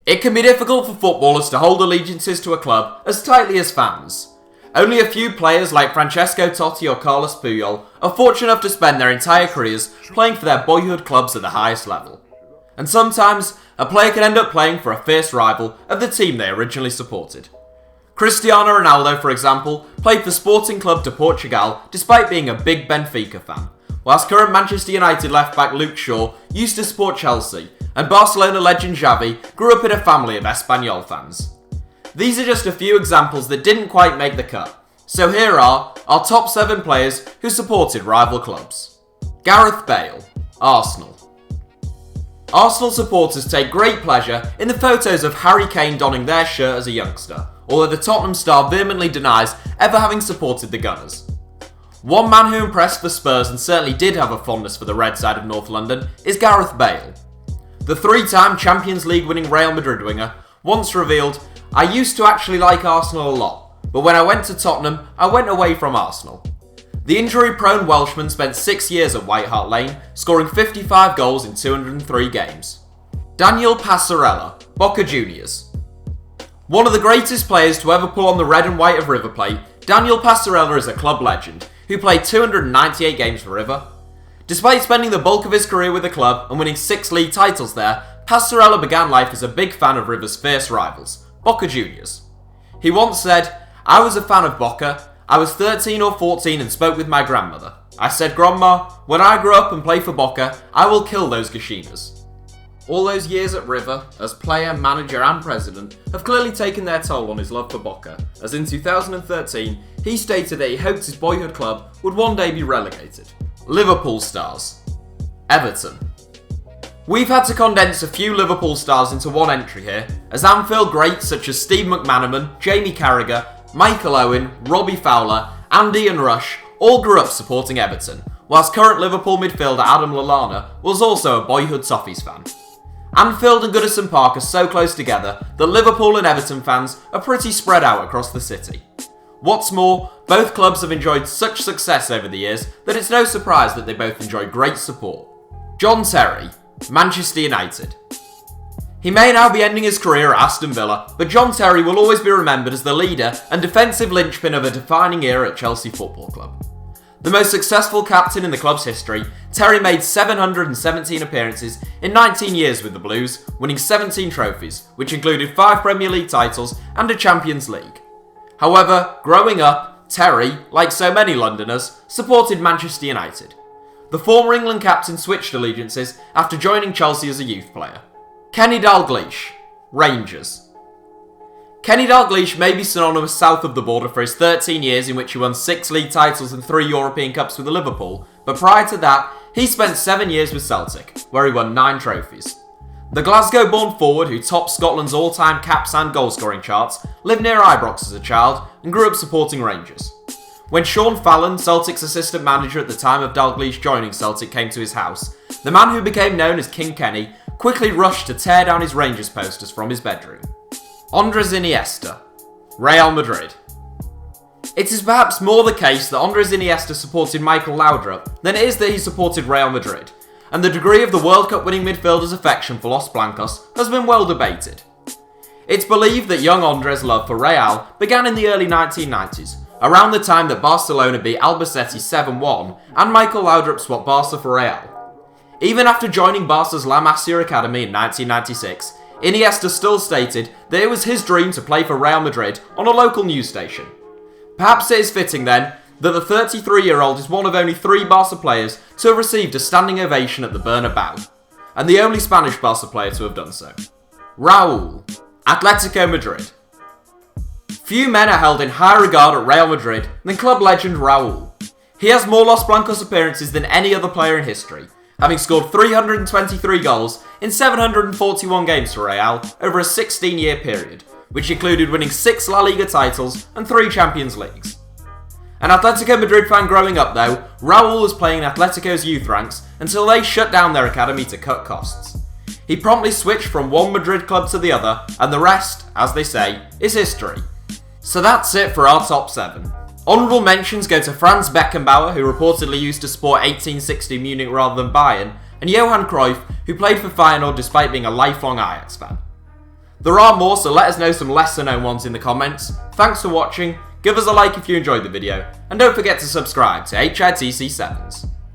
It can be difficult for footballers to hold allegiances to a club as tightly as fans. Only a few players like Francesco Totti or Carlos Puyol are fortunate enough to spend their entire careers playing for their boyhood clubs at the highest level. And sometimes, a player can end up playing for a fierce rival of the team they originally supported. Cristiano Ronaldo, for example, played for Sporting Club de Portugal despite being a big Benfica fan, whilst current Manchester United left-back Luke Shaw used to support Chelsea, and Barcelona legend Xavi grew up in a family of Espanyol fans. These are just a few examples that didn't quite make the cut, so here are our top 7 players who supported rival clubs. Gareth Bale, Arsenal. Arsenal supporters take great pleasure in the photos of Harry Kane donning their shirt as a youngster, although the Tottenham star vehemently denies ever having supported the Gunners. One man who impressed for Spurs and certainly did have a fondness for the red side of North London is Gareth Bale. The 3-time Champions League winning Real Madrid winger once revealed, "I used to actually like Arsenal a lot, but when I went to Tottenham, I went away from Arsenal." The injury-prone Welshman spent 6 years at White Hart Lane, scoring 55 goals in 203 games. Daniel Passarella, Boca Juniors. One of the greatest players to ever pull on the red and white of River Plate, Daniel Passarella is a club legend, who played 298 games for River. Despite spending the bulk of his career with the club and winning 6 league titles there, Passarella began life as a big fan of River's fierce rivals, Boca Juniors. He once said, "I was a fan of Boca. I was 13 or 14 and spoke with my grandmother. I said, 'Grandma, when I grow up and play for Boca, I will kill those Gallinas.'" All those years at River, as player, manager and president, have clearly taken their toll on his love for Boca, as in 2013, he stated that he hoped his boyhood club would one day be relegated. Liverpool stars. Everton. We've had to condense a few Liverpool stars into one entry here, as Anfield greats such as Steve McManaman, Jamie Carragher, Michael Owen, Robbie Fowler, and Ian Rush all grew up supporting Everton, whilst current Liverpool midfielder Adam Lallana was also a boyhood Toffees fan. Anfield and Goodison Park are so close together that Liverpool and Everton fans are pretty spread out across the city. What's more, both clubs have enjoyed such success over the years that it's no surprise that they both enjoy great support. John Terry, Manchester United. He may now be ending his career at Aston Villa, but John Terry will always be remembered as the leader and defensive linchpin of a defining era at Chelsea Football Club. The most successful captain in the club's history, Terry made 717 appearances in 19 years with the Blues, winning 17 trophies, which included 5 Premier League titles and a Champions League. However, growing up, Terry, like so many Londoners, supported Manchester United. The former England captain switched allegiances after joining Chelsea as a youth player. Kenny Dalglish, Rangers. Kenny Dalglish may be synonymous south of the border for his 13 years in which he won 6 league titles and 3 European Cups with Liverpool, but prior to that, he spent 7 years with Celtic, where he won 9 trophies. The Glasgow-born forward, who topped Scotland's all-time caps and goal-scoring charts, lived near Ibrox as a child and grew up supporting Rangers. When Sean Fallon, Celtic's assistant manager at the time of Dalglish joining Celtic, came to his house, the man who became known as King Kenny quickly rushed to tear down his Rangers posters from his bedroom. Andres Iniesta, Real Madrid. It is perhaps more the case that Andres Iniesta supported Michael Laudrup than it is that he supported Real Madrid, and the degree of the World Cup winning midfielder's affection for Los Blancos has been well debated. It's believed that young Andres' love for Real began in the early 1990s, around the time that Barcelona beat Albacete 7-1 and Michael Laudrup swapped Barca for Real. Even after joining Barca's La Masia Academy in 1996, Iniesta still stated that it was his dream to play for Real Madrid on a local news station. Perhaps it is fitting then that the 33-year-old is one of only 3 Barca players to have received a standing ovation at the Bernabeu, and the only Spanish Barca player to have done so. Raul, Atletico Madrid. Few men are held in higher regard at Real Madrid than club legend Raul. He has more Los Blancos appearances than any other player in history, having scored 323 goals in 741 games for Real over a 16-year period, which included winning 6 La Liga titles and 3 Champions Leagues. An Atletico Madrid fan growing up though, Raul was playing in Atletico's youth ranks until they shut down their academy to cut costs. He promptly switched from one Madrid club to the other, and the rest, as they say, is history. So that's it for our top 7. Honourable mentions go to Franz Beckenbauer, who reportedly used to support 1860 Munich rather than Bayern, and Johan Cruyff, who played for Feyenoord despite being a lifelong Ajax fan. There are more, so let us know some lesser known ones in the comments. Thanks for watching, give us a like if you enjoyed the video, and don't forget to subscribe to HITC Sevens.